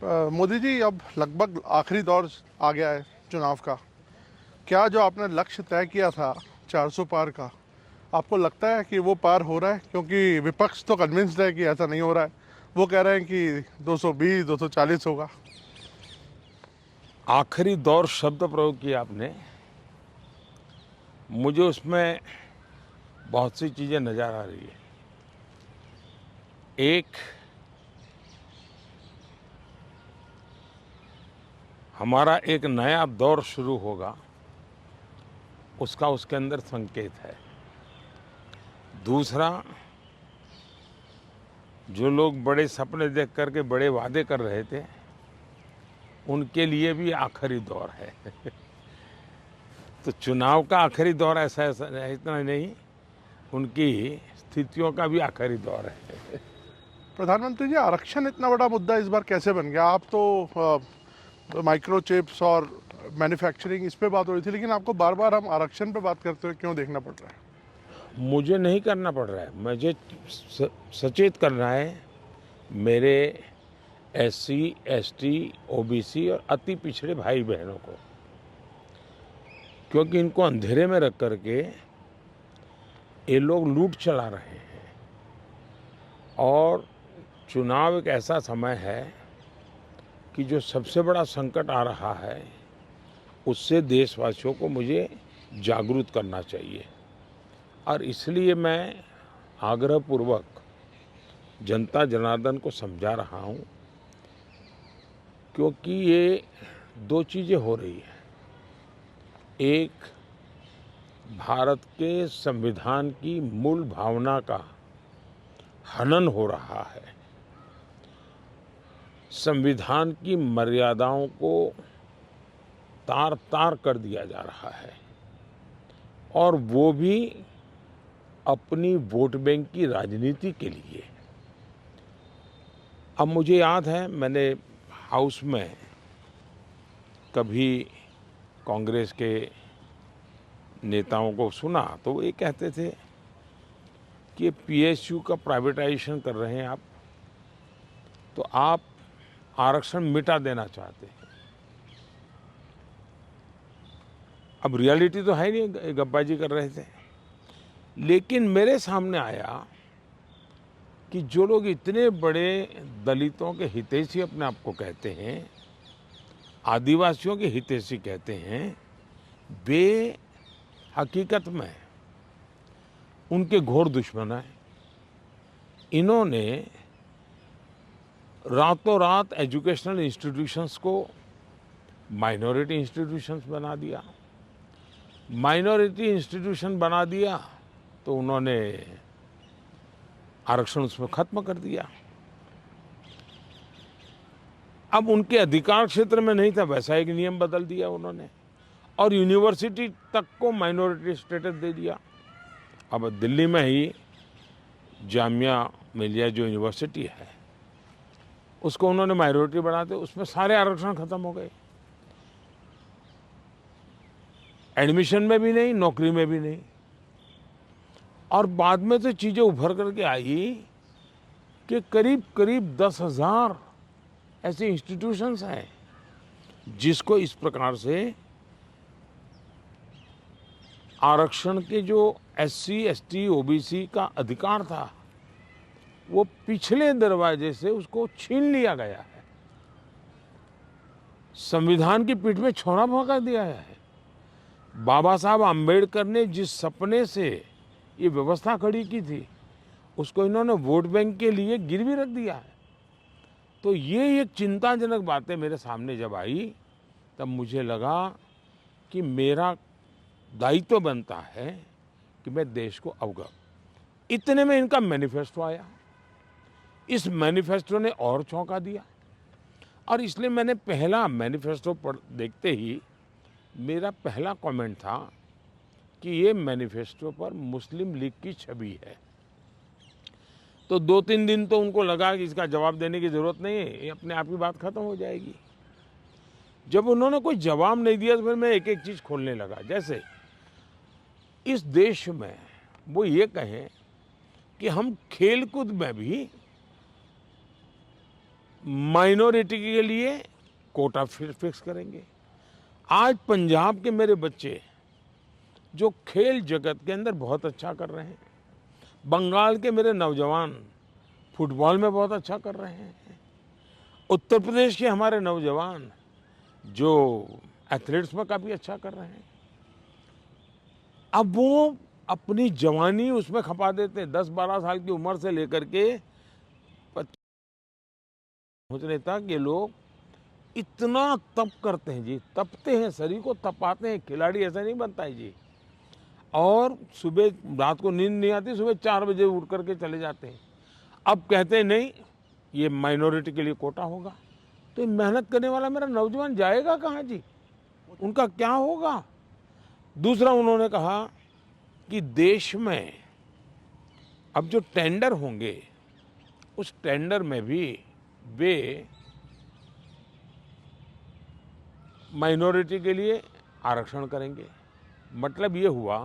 मोदी जी, अब लगभग आखिरी दौर आ गया है चुनाव का। क्या जो आपने लक्ष्य तय किया था 400 पार का, आपको लगता है कि वो पार हो रहा है? क्योंकि विपक्ष तो कन्विंस्ड है कि ऐसा नहीं हो रहा है। वो कह रहे हैं कि 220 240 होगा। आखिरी दौर शब्द प्रयोग किया आपने। मुझे उसमें बहुत सी चीज़ें नज़र आ रही है। एक, हमारा एक नया दौर शुरू होगा, उसका उसके अंदर संकेत है। दूसरा, जो लोग बड़े सपने देख करके बड़े वादे कर रहे थे, उनके लिए भी आखिरी दौर है। तो चुनाव का आखिरी दौर ऐसा ऐसा इतना नहीं, उनकी स्थितियों का भी आखिरी दौर है। प्रधानमंत्री जी, आरक्षण इतना बड़ा मुद्दा इस बार कैसे बन गया? आप तो माइक्रो चिप्स और मैन्युफैक्चरिंग इस पे बात हो रही थी, लेकिन आपको बार बार हम आरक्षण पे बात करते हुए क्यों देखना पड़ रहा है? मुझे नहीं करना पड़ रहा है, मुझे सचेत करना है मेरे एससी, एसटी, ओबीसी और अति पिछड़े भाई बहनों को, क्योंकि इनको अंधेरे में रख करके ये लोग लूट चला रहे हैं। और चुनाव एक ऐसा समय है कि जो सबसे बड़ा संकट आ रहा है, उससे देशवासियों को मुझे जागरूक करना चाहिए। और इसलिए मैं आग्रहपूर्वक जनता जनार्दन को समझा रहा हूँ, क्योंकि ये दो चीज़ें हो रही हैं। एक, भारत के संविधान की मूल भावना का हनन हो रहा है। संविधान की मर्यादाओं को तार तार कर दिया जा रहा है, और वो भी अपनी वोट बैंक की राजनीति के लिए। अब मुझे याद है, मैंने हाउस में कभी कांग्रेस के नेताओं को सुना तो वो ये कहते थे कि पीएसयू का प्राइवेटाइजेशन कर रहे हैं आप, तो आप आरक्षण मिटा देना चाहते हैं। अब रियलिटी तो है नहीं, गप्पाजी कर रहे थे। लेकिन मेरे सामने आया कि जो लोग इतने बड़े दलितों के हितैषी अपने आप को कहते हैं, आदिवासियों के हितैषी कहते हैं, वे हकीकत में उनके घोर दुश्मन हैं। इन्होंने रातों रात एजुकेशनल इंस्टीट्यूशंस को माइनॉरिटी इंस्टीट्यूशंस बना दिया। माइनॉरिटी इंस्टीट्यूशन बना दिया तो उन्होंने आरक्षण उसमें खत्म कर दिया। अब उनके अधिकार क्षेत्र में नहीं था, वैसा एक नियम बदल दिया उन्होंने, और यूनिवर्सिटी तक को माइनॉरिटी स्टेटस दे दिया। अब दिल्ली में ही जामिया मिलिया जो यूनिवर्सिटी है, उसको उन्होंने माइनॉरिटी बना दिया, उसमें सारे आरक्षण खत्म हो गए। एडमिशन में भी नहीं, नौकरी में भी नहीं। और बाद में तो चीज़ें उभर करके आई कि करीब करीब 10,000 ऐसे इंस्टीट्यूशंस हैं जिसको इस प्रकार से आरक्षण के जो एससी, एसटी, ओबीसी का अधिकार था, वो पिछले दरवाजे से उसको छीन लिया गया है। संविधान की पीठ में छौरा भोंका दिया है। बाबा साहब आम्बेडकर ने जिस सपने से ये व्यवस्था खड़ी की थी, उसको इन्होंने वोट बैंक के लिए गिरवी रख दिया है। तो ये एक चिंताजनक बातें मेरे सामने जब आई, तब मुझे लगा कि मेरा दायित्व बनता है कि मैं देश को अवगत। इतने में इनका मैनिफेस्टो आया। इस मैनिफेस्टो ने और चौंका दिया, और इसलिए मैंने पहला मैनिफेस्टो पढ़ देखते ही मेरा पहला कमेंट था कि ये मैनिफेस्टो पर मुस्लिम लीग की छवि है। तो 2-3 दिन तो उनको लगा कि इसका जवाब देने की ज़रूरत नहीं है, ये अपने आप ही बात खत्म हो जाएगी। जब उन्होंने कोई जवाब नहीं दिया तो फिर मैं एक एक चीज़ खोलने लगा। जैसे इस देश में वो ये कहें कि हम खेलकूद में भी माइनॉरिटी के लिए कोटा फिक्स करेंगे। आज पंजाब के मेरे बच्चे जो खेल जगत के अंदर बहुत अच्छा कर रहे हैं, बंगाल के मेरे नौजवान फुटबॉल में बहुत अच्छा कर रहे हैं, उत्तर प्रदेश के हमारे नौजवान जो एथलीट्स में काफ़ी अच्छा कर रहे हैं, अब वो अपनी जवानी उसमें खपा देते हैं। 10-12 साल की उम्र से लेकर के पहुँचने तक ये लोग इतना तप करते हैं जी, तपते हैं, शरीर को तपाते हैं। खिलाड़ी ऐसा नहीं बनता है जी। और सुबह रात को नींद नहीं आती, सुबह 4 बजे उठ करके चले जाते हैं। अब कहते हैं नहीं, ये माइनॉरिटी के लिए कोटा होगा, तो मेहनत करने वाला मेरा नौजवान जाएगा कहाँ जी? उनका क्या होगा? दूसरा उन्होंने कहा कि देश में अब जो टेंडर होंगे उस टेंडर में भी वे माइनॉरिटी के लिए आरक्षण करेंगे। मतलब ये हुआ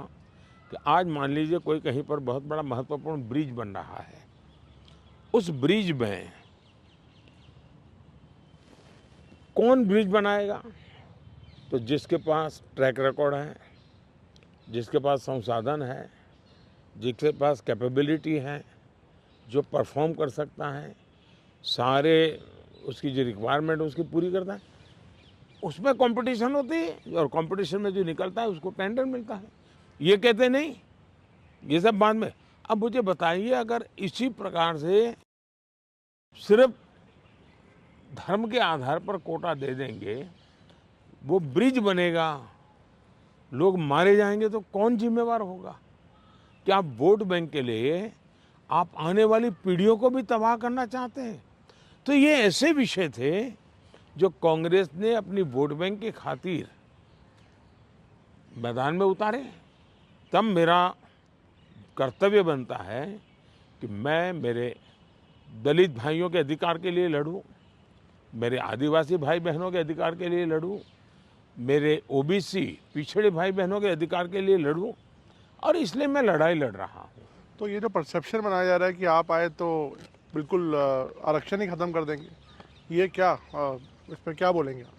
कि आज मान लीजिए कोई कहीं पर बहुत बड़ा महत्वपूर्ण ब्रिज बन रहा है, उस ब्रिज में कौन ब्रिज बनाएगा? तो जिसके पास ट्रैक रिकॉर्ड है, जिसके पास संसाधन है, जिसके पास कैपेबिलिटी है, जो परफॉर्म कर सकता है, सारे उसकी जो रिक्वायरमेंट उसकी पूरी करता है, उसमें कंपटीशन होती है और कंपटीशन में जो निकलता है उसको टेंडर मिलता है। ये कहते नहीं, ये सब बाद में। अब मुझे बताइए, अगर इसी प्रकार से सिर्फ धर्म के आधार पर कोटा दे देंगे, वो ब्रिज बनेगा, लोग मारे जाएंगे, तो कौन जिम्मेवार होगा? क्या वोट बैंक के लिए आप आने वाली पीढ़ियों को भी तबाह करना चाहते हैं? तो ये ऐसे विषय थे जो कांग्रेस ने अपनी वोट बैंक की खातिर मैदान में उतारे। तब मेरा कर्तव्य बनता है कि मैं मेरे दलित भाइयों के अधिकार के लिए लड़ूं, मेरे आदिवासी भाई बहनों के अधिकार के लिए लड़ूं, मेरे ओबीसी पिछड़े भाई बहनों के अधिकार के लिए लड़ूं, और इसलिए मैं लड़ाई लड़ रहा हूं। तो ये जो परसेप्शन बनाया जा रहा है कि आप आए तो बिल्कुल आरक्षण ही खत्म कर देंगे, ये क्या इस पर क्या बोलेंगे आप?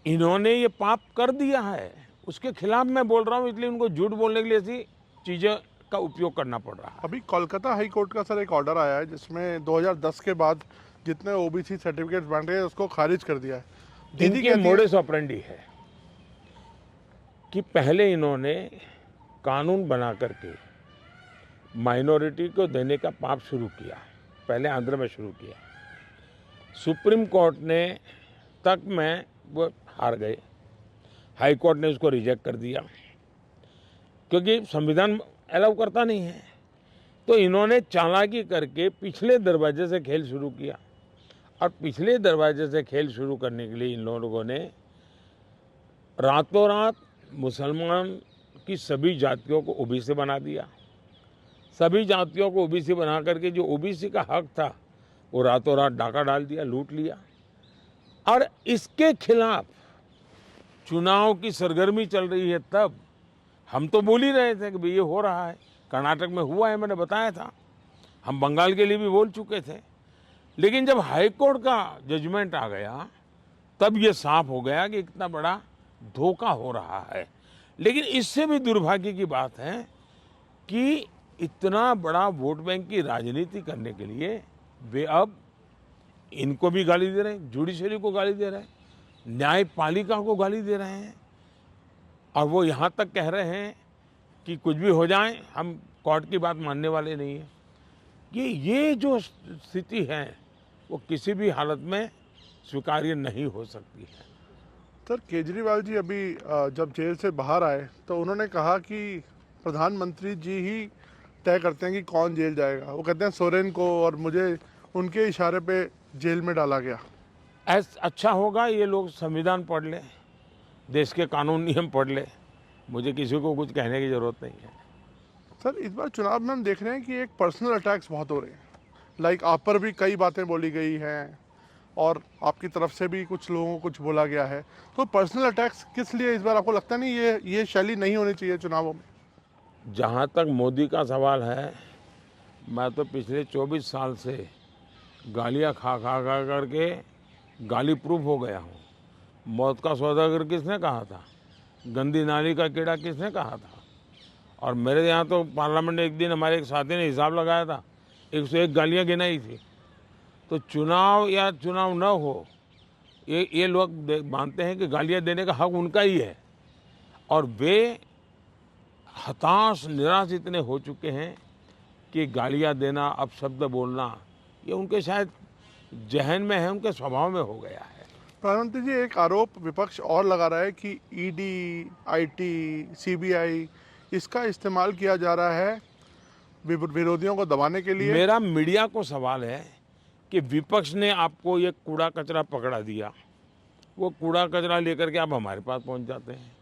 इन्होंने ये पाप कर दिया है, उसके खिलाफ मैं बोल रहा हूँ, इसलिए उनको झूठ बोलने के लिए ऐसी चीज़ें का उपयोग करना पड़ रहा है। अभी कोलकाता हाई कोर्ट का सर एक ऑर्डर आया है जिसमें 2010 के बाद जितने ओबीसी सर्टिफिकेट्स बन रहे हैं उसको खारिज कर दिया है। दीदी इनकी कहती है- मोडस ऑपरेंडी है कि पहले इन्होंने कानून बना करके माइनॉरिटी को देने का पाप शुरू किया, पहले आंध्र में शुरू किया। सुप्रीम कोर्ट ने तक में वो हार गए, हाई कोर्ट ने उसको रिजेक्ट कर दिया क्योंकि संविधान अलाउ करता नहीं है। तो इन्होंने चालाकी करके पिछले दरवाजे से खेल शुरू किया, और पिछले दरवाजे से खेल शुरू करने के लिए इन लोगों ने रातों रात मुसलमान की सभी जातियों को ओबीसी बना दिया। सभी जातियों को ओबीसी बना करके जो ओबीसी का हक था वो रातों रात डाका डाल दिया, लूट लिया। और इसके खिलाफ चुनाव की सरगर्मी चल रही है। तब हम तो बोल ही रहे थे कि भाई ये हो रहा है, कर्नाटक में हुआ है, मैंने बताया था, हम बंगाल के लिए भी बोल चुके थे। लेकिन जब हाई कोर्ट का जजमेंट आ गया तब ये साफ हो गया कि इतना बड़ा धोखा हो रहा है। लेकिन इससे भी दुर्भाग्य की बात है कि इतना बड़ा वोट बैंक की राजनीति करने के लिए वे अब इनको भी गाली दे रहे हैं, जुडिशरी को गाली दे रहे हैं, न्यायपालिका को गाली दे रहे हैं, और वो यहाँ तक कह रहे हैं कि कुछ भी हो जाए हम कोर्ट की बात मानने वाले नहीं हैं। ये जो स्थिति है वो किसी भी हालत में स्वीकार्य नहीं हो सकती है। सर केजरीवाल जी अभी जब जेल से बाहर आए तो उन्होंने कहा कि प्रधानमंत्री जी ही तय करते हैं कि कौन जेल जाएगा। वो कहते हैं सोरेन को और मुझे उनके इशारे पे जेल में डाला गया। अच्छा होगा ये लोग संविधान पढ़ ले, देश के कानून नियम पढ़ ले, मुझे किसी को कुछ कहने की ज़रूरत नहीं है। सर इस बार चुनाव में हम देख रहे हैं कि एक पर्सनल अटैक्स बहुत हो रहे हैं, लाइक आप पर भी कई बातें बोली गई हैं और आपकी तरफ से भी कुछ लोगों को कुछ बोला गया है। तो पर्सनल अटैक्स किस लिए इस बार? आपको लगता नहीं ये शैली नहीं होनी चाहिए चुनावों में? जहाँ तक मोदी का सवाल है, मैं तो पिछले 24 साल से गालियाँ खा खा खा करके गाली प्रूफ हो गया हूँ। मौत का सौदागर किसने कहा था? गंदी नाली का कीड़ा किसने कहा था? और मेरे यहाँ तो पार्लियामेंट में एक दिन हमारे एक साथी ने हिसाब लगाया था, 101 गालियाँ गिनाई थी। तो चुनाव या चुनाव न हो, ये लोग मानते हैं कि गालियाँ देने का हक उनका ही है, और वे हताश निराश इतने हो चुके हैं कि गालियाँ देना, अपशब्द बोलना, ये उनके शायद जहन में है, उनके स्वभाव में हो गया है। प्रधानमंत्री जी, एक आरोप विपक्ष और लगा रहा है कि ईडी, आईटी, सीबीआई इसका इस्तेमाल किया जा रहा है विरोधियों को दबाने के लिए। मेरा मीडिया को सवाल है कि विपक्ष ने आपको ये कूड़ा कचरा पकड़ा दिया, वो कूड़ा कचरा लेकर के आप हमारे पास पहुंच जाते हैं।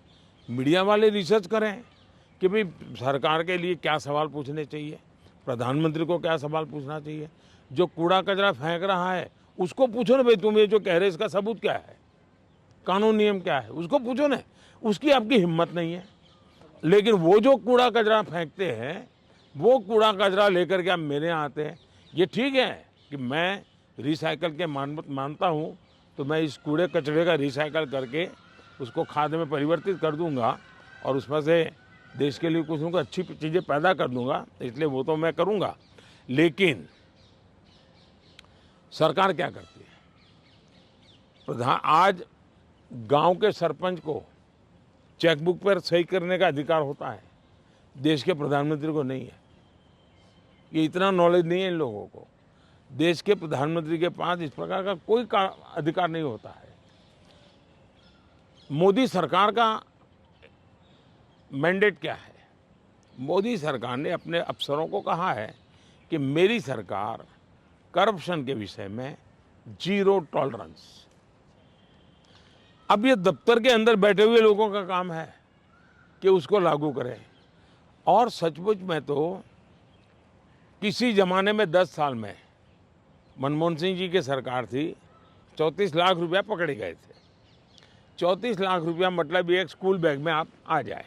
मीडिया वाले रिसर्च करें कि भाई सरकार के लिए क्या सवाल पूछने चाहिए, प्रधानमंत्री को क्या सवाल पूछना चाहिए। जो कूड़ा कचरा फेंक रहा है उसको पूछो ना, भाई तुम ये जो कह रहे इसका सबूत क्या है, कानून नियम क्या है, उसको पूछो ना। उसकी आपकी हिम्मत नहीं है। लेकिन वो जो कूड़ा कचरा फेंकते हैं, वो कूड़ा कचरा लेकर के आप मेरे यहाँ आते हैं। ये ठीक है कि मैं रिसाइकल के मानता हूँ, तो मैं इस कूड़े कचरे का रिसाइकल करके उसको खाद में परिवर्तित कर दूंगा और उसमें से देश के लिए कुछ न कुछ अच्छी चीज़ें पैदा कर दूंगा, इसलिए वो तो मैं करूंगा। लेकिन सरकार क्या करती है? आज गांव के सरपंच को चेकबुक पर सही करने का अधिकार होता है, देश के प्रधानमंत्री को नहीं है। ये इतना नॉलेज नहीं है इन लोगों को। देश के प्रधानमंत्री के पास इस प्रकार का कोई अधिकार नहीं होता है। मोदी सरकार का मैंडेट क्या है? मोदी सरकार ने अपने अफसरों को कहा है कि मेरी सरकार करप्शन के विषय में जीरो टॉलरेंस। अब ये दफ्तर के अंदर बैठे हुए लोगों का काम है कि उसको लागू करें। और सचमुच में तो किसी जमाने में 10 साल में मनमोहन सिंह जी की सरकार थी, 34 लाख रुपया पकड़े गए थे। 34 लाख रुपया मतलब एक स्कूल बैग में आप आ जाए।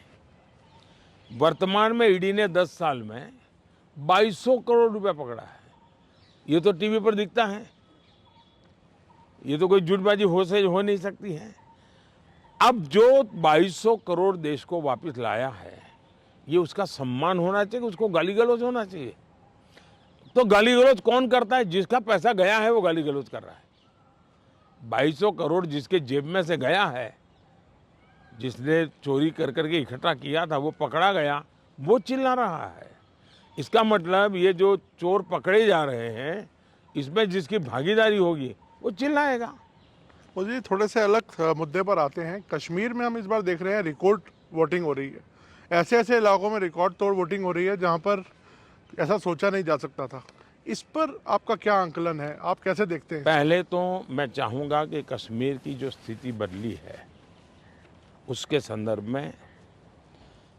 वर्तमान में ईडी ने 10 साल में 2200 करोड़ रुपया पकड़ा है। ये तो टीवी पर दिखता है, ये तो कोई झूठबाजी हो नहीं सकती है। अब जो 2200 करोड़ देश को वापस लाया है, ये उसका सम्मान होना चाहिए, उसको गाली गलौज होना चाहिए। तो गाली गलौज कौन करता है? जिसका पैसा गया है वो गाली गलौज कर रहा है। 2200 करोड़ जिसके जेब में से गया है, जिसने चोरी कर करके इकट्ठा किया था, वो पकड़ा गया, वो चिल्ला रहा है। इसका मतलब ये जो चोर पकड़े जा रहे हैं, इसमें जिसकी भागीदारी होगी वो चिल्लाएगा। मुझे थोड़े से अलग मुद्दे पर आते हैं। कश्मीर में हम इस बार देख रहे हैं रिकॉर्ड वोटिंग हो रही है। ऐसे ऐसे इलाकों में रिकॉर्ड तोड़ वोटिंग हो रही है जहां पर ऐसा सोचा नहीं जा सकता था। इस पर आपका क्या आंकलन है, आप कैसे देखते हैं? पहले तो मैं चाहूँगा कि कश्मीर की जो स्थिति बदली है उसके संदर्भ में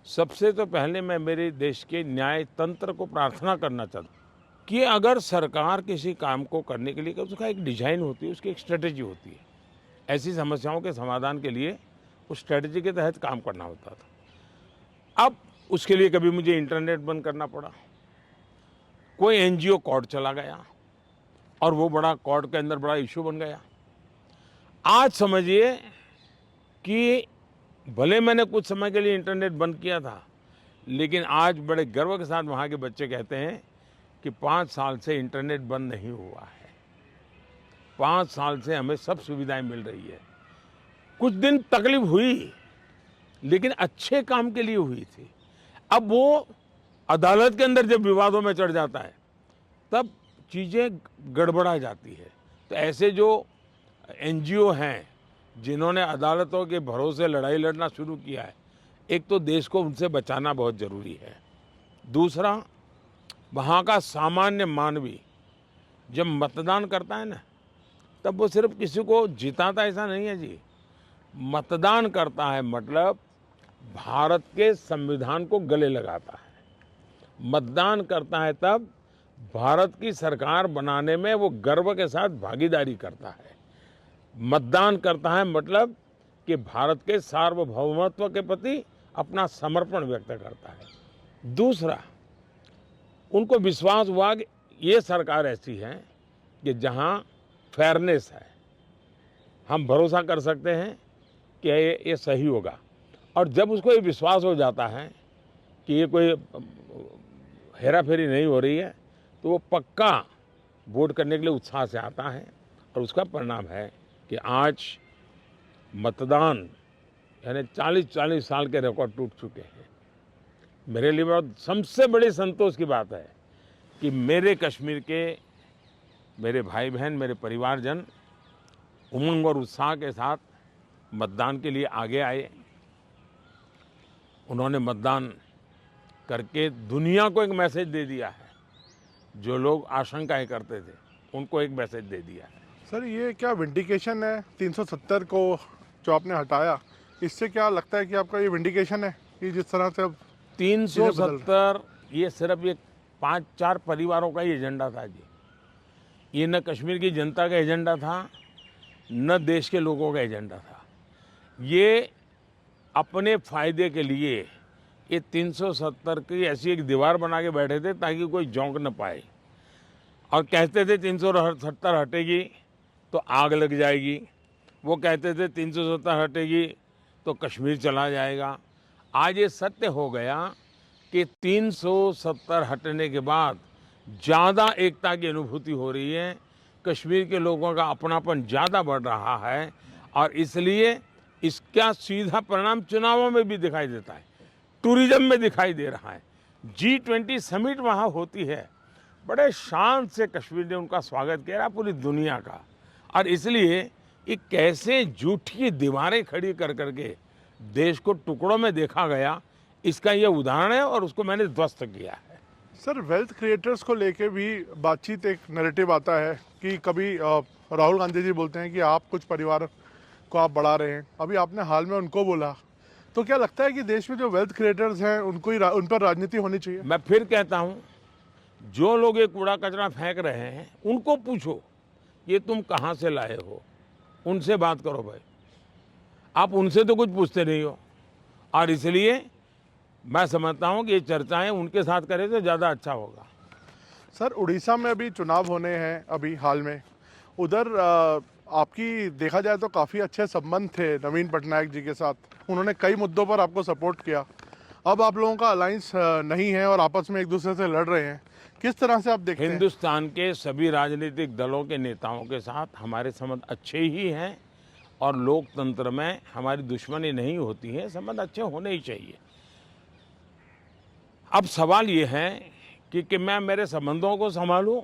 सबसे तो पहले मैं मेरे देश के न्याय तंत्र को प्रार्थना करना चाहता हूँ कि अगर सरकार किसी काम को करने के लिए, उसका एक डिजाइन होती है, उसकी एक स्ट्रेटेजी होती है। ऐसी समस्याओं के समाधान के लिए उस स्ट्रेटेजी के तहत काम करना होता था। अब उसके लिए कभी मुझे इंटरनेट बंद करना पड़ा, कोई एनजीओ कोर्ट चला गया और वो बड़ा कोर्ट के अंदर बड़ा इशू बन गया। आज समझिए कि भले मैंने कुछ समय के लिए इंटरनेट बंद किया था, लेकिन आज बड़े गर्व के साथ वहाँ के बच्चे कहते हैं कि 5 साल से इंटरनेट बंद नहीं हुआ है, 5 साल से हमें सब सुविधाएं मिल रही है। कुछ दिन तकलीफ हुई, लेकिन अच्छे काम के लिए हुई थी। अब वो अदालत के अंदर जब विवादों में चढ़ जाता है, तब चीज़ें गड़बड़ा जाती है। तो ऐसे जो एनजीओ हैं जिन्होंने अदालतों के भरोसे लड़ाई लड़ना शुरू किया है, एक तो देश को उनसे बचाना बहुत ज़रूरी है। दूसरा, वहाँ का सामान्य मानवी जब मतदान करता है ना, तब वो सिर्फ किसी को जिताता ऐसा नहीं है जी। मतदान करता है मतलब भारत के संविधान को गले लगाता है। मतदान करता है तब भारत की सरकार बनाने में वो गर्व के साथ भागीदारी करता है। मतदान करता है मतलब कि भारत के सार्वभौमत्व के प्रति अपना समर्पण व्यक्त करता है। दूसरा, उनको विश्वास हुआ कि ये सरकार ऐसी है कि जहाँ फेयरनेस है, हम भरोसा कर सकते हैं कि ये सही होगा। और जब उसको ये विश्वास हो जाता है कि ये कोई हेरा फेरी नहीं हो रही है, तो वो पक्का वोट करने के लिए उत्साह से आता है। और उसका परिणाम है कि आज मतदान यानी 40-40 साल के रिकॉर्ड टूट चुके हैं। मेरे लिए बहुत सबसे बड़ी संतोष की बात है कि मेरे कश्मीर के मेरे भाई बहन, मेरे परिवारजन उमंग और उत्साह के साथ मतदान के लिए आगे आए। उन्होंने मतदान करके दुनिया को एक मैसेज दे दिया है। जो लोग आशंकाएं करते थे उनको एक मैसेज दे दिया है। सर, ये क्या विंडिकेशन है 370 को जो आपने हटाया, इससे क्या लगता है कि आपका ये विंडिकेशन है कि जिस तरह से अब 370 ये सिर्फ एक 5-4 परिवारों का ही एजेंडा था जी। ये न कश्मीर की जनता का एजेंडा था, न देश के लोगों का एजेंडा था। ये अपने फायदे के लिए ये 370 की ऐसी एक दीवार बना के बैठे थे ताकि कोई झोंक न पाए। और कहते थे 370 हटेगी तो आग लग जाएगी, वो कहते थे 370 हटेगी तो कश्मीर चला जाएगा। आज ये सत्य हो गया कि 370 हटने के बाद ज़्यादा एकता की अनुभूति हो रही है, कश्मीर के लोगों का अपनापन ज़्यादा बढ़ रहा है। और इसलिए इसका सीधा परिणाम चुनावों में भी दिखाई देता है, टूरिज्म में दिखाई दे रहा है। G20 समिट वहाँ होती है, बड़े शान से कश्मीर ने उनका स्वागत किया पूरी दुनिया का। और इसलिए ये कैसे झूठी दीवारें खड़ी कर करके देश को टुकड़ों में देखा गया, इसका ये उदाहरण है और उसको मैंने ध्वस्त किया है। सर, वेल्थ क्रिएटर्स को लेके भी बातचीत, एक नैरेटिव आता है कि कभी राहुल गांधी जी बोलते हैं कि आप कुछ परिवार को आप बढ़ा रहे हैं, अभी आपने हाल में उनको बोला, तो क्या लगता है कि देश में जो वेल्थ क्रिएटर्स हैं उनको ही उन पर राजनीति होनी चाहिए? मैं फिर कहता हूँ, जो लोग ये कूड़ा कचरा फेंक रहे हैं उनको पूछो ये तुम कहाँ से लाए हो, उनसे बात करो भाई। आप उनसे तो कुछ पूछते नहीं हो। और इसलिए मैं समझता हूँ कि ये चर्चाएं उनके साथ करें तो ज़्यादा अच्छा होगा। सर, उड़ीसा में अभी चुनाव होने हैं अभी हाल में, उधर आपकी देखा जाए तो काफ़ी अच्छे संबंध थे नवीन पटनायक जी के साथ, उन्होंने कई मुद्दों पर आपको सपोर्ट किया। अब आप लोगों का अलायंस नहीं है और आपस में एक दूसरे से लड़ रहे हैं, किस तरह से आप देखते हैं? हिंदुस्तान के सभी राजनीतिक दलों के नेताओं के साथ हमारे संबंध अच्छे ही हैं और लोकतंत्र में हमारी दुश्मनी नहीं होती है, संबंध अच्छे होने ही चाहिए। अब सवाल ये है कि मैं मेरे संबंधों को संभालूं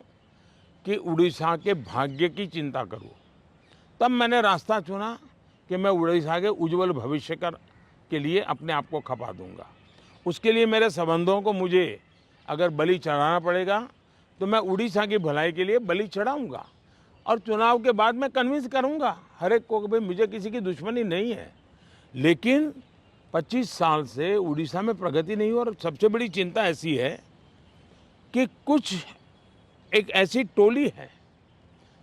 कि उड़ीसा के भाग्य की चिंता करूं। तब मैंने रास्ता चुना कि मैं उड़ीसा के उज्जवल भविष्य के लिए अपने आप को खपा दूंगा। उसके लिए मेरे संबंधों को मुझे अगर बलि चढ़ाना पड़ेगा तो मैं उड़ीसा की भलाई के लिए बलि चढ़ाऊंगा। और चुनाव के बाद मैं कन्विंस करूंगा हर एक को कि भाई मुझे किसी की दुश्मनी नहीं है, लेकिन 25 साल से उड़ीसा में प्रगति नहीं हो। और सबसे बड़ी चिंता ऐसी है कि कुछ एक ऐसी टोली है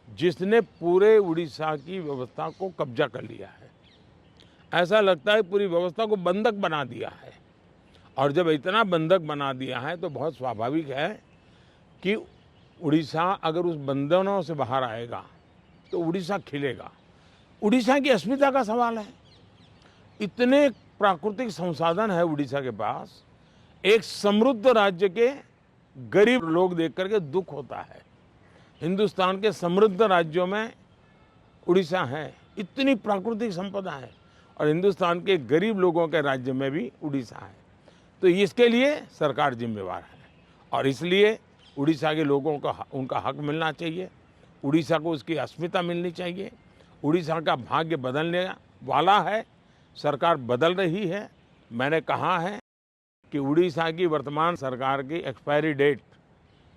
जिसने पूरे उड़ीसा की व्यवस्था को कब्जा कर लिया है। ऐसा लगता है पूरी व्यवस्था को बंधक बना दिया है। और जब इतना बंधक बना दिया है तो बहुत स्वाभाविक है कि उड़ीसा अगर उस बंधनों से बाहर आएगा तो उड़ीसा खिलेगा। उड़ीसा की अस्मिता का सवाल है। इतने प्राकृतिक संसाधन है उड़ीसा के पास, एक समृद्ध राज्य के गरीब लोग देख करके दुख होता है। हिंदुस्तान के समृद्ध राज्यों में उड़ीसा है, इतनी प्राकृतिक संपदा है, और हिंदुस्तान के गरीब लोगों के राज्य में भी उड़ीसा है। तो इसके लिए सरकार जिम्मेवार है और इसलिए उड़ीसा के लोगों का उनका हक मिलना चाहिए, उड़ीसा को उसकी अस्मिता मिलनी चाहिए। उड़ीसा का भाग्य बदलने वाला है, सरकार बदल रही है। मैंने कहा है कि उड़ीसा की वर्तमान सरकार की एक्सपायरी डेट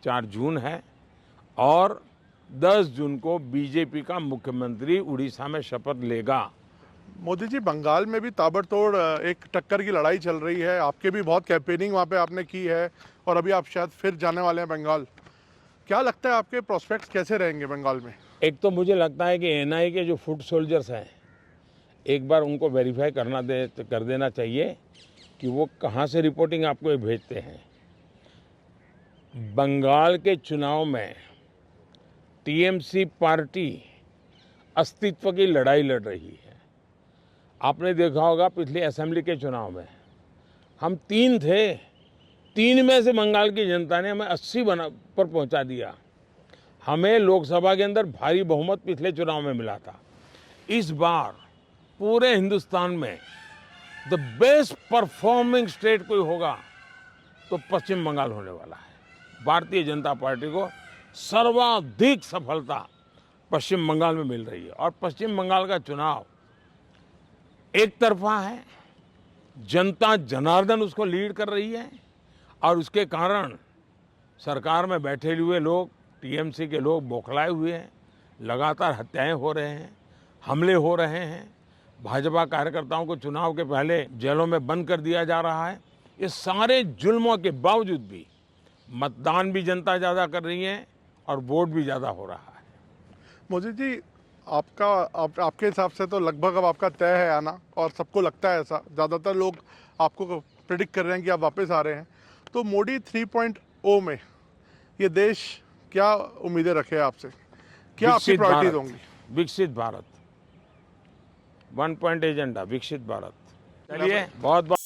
4 जून है और 10 जून को बीजेपी का मुख्यमंत्री उड़ीसा में शपथ लेगा। मोदी जी, बंगाल में भी ताबड़तोड़ एक टक्कर की लड़ाई चल रही है, आपके भी बहुत कैंपेनिंग वहाँ पे आपने की है और अभी आप शायद फिर जाने वाले हैं बंगाल। क्या लगता है आपके प्रोस्पेक्ट्स कैसे रहेंगे बंगाल में? एक तो मुझे लगता है कि एनआईए के जो फुट सोल्जर्स हैं, एक बार उनको वेरीफाई कर देना चाहिए कि वो कहाँ से रिपोर्टिंग आपको ये भेजते हैं। बंगाल के चुनाव में टीएमसी पार्टी अस्तित्व की लड़ाई लड़ रही है। आपने देखा होगा पिछले असेंबली के चुनाव में हम 3 थे, 3 में से बंगाल की जनता ने हमें 80 पर पहुंचा दिया। हमें लोकसभा के अंदर भारी बहुमत पिछले चुनाव में मिला था। इस बार पूरे हिंदुस्तान में द बेस्ट परफॉर्मिंग स्टेट कोई होगा तो पश्चिम बंगाल होने वाला है। भारतीय जनता पार्टी को सर्वाधिक सफलता पश्चिम बंगाल में मिल रही है और पश्चिम बंगाल का चुनाव एक तरफा है, जनता जनार्दन उसको लीड कर रही है और उसके कारण सरकार में बैठे हुए लोग, टीएमसी के लोग बौखलाए हुए हैं। लगातार हत्याएं हो रहे हैं, हमले हो रहे हैं, भाजपा कार्यकर्ताओं को चुनाव के पहले जेलों में बंद कर दिया जा रहा है। ये सारे जुल्मों के बावजूद भी मतदान भी जनता ज़्यादा कर रही है और वोट भी ज़्यादा हो रहा है। मोदी जी, आपके हिसाब से तो लगभग अब आपका तय है आना, और सबको लगता है ऐसा, ज़्यादातर लोग आपको प्रेडिक्ट कर रहे हैं कि आप वापस आ रहे हैं। तो मोदी 3.0 में ये देश क्या उम्मीदें रखे आपसे, क्या आपकी प्रायोरिटीज होंगी? विकसित भारत, 1 पॉइंट एजेंडा, विकसित भारत। चलिए, बहुत बहुत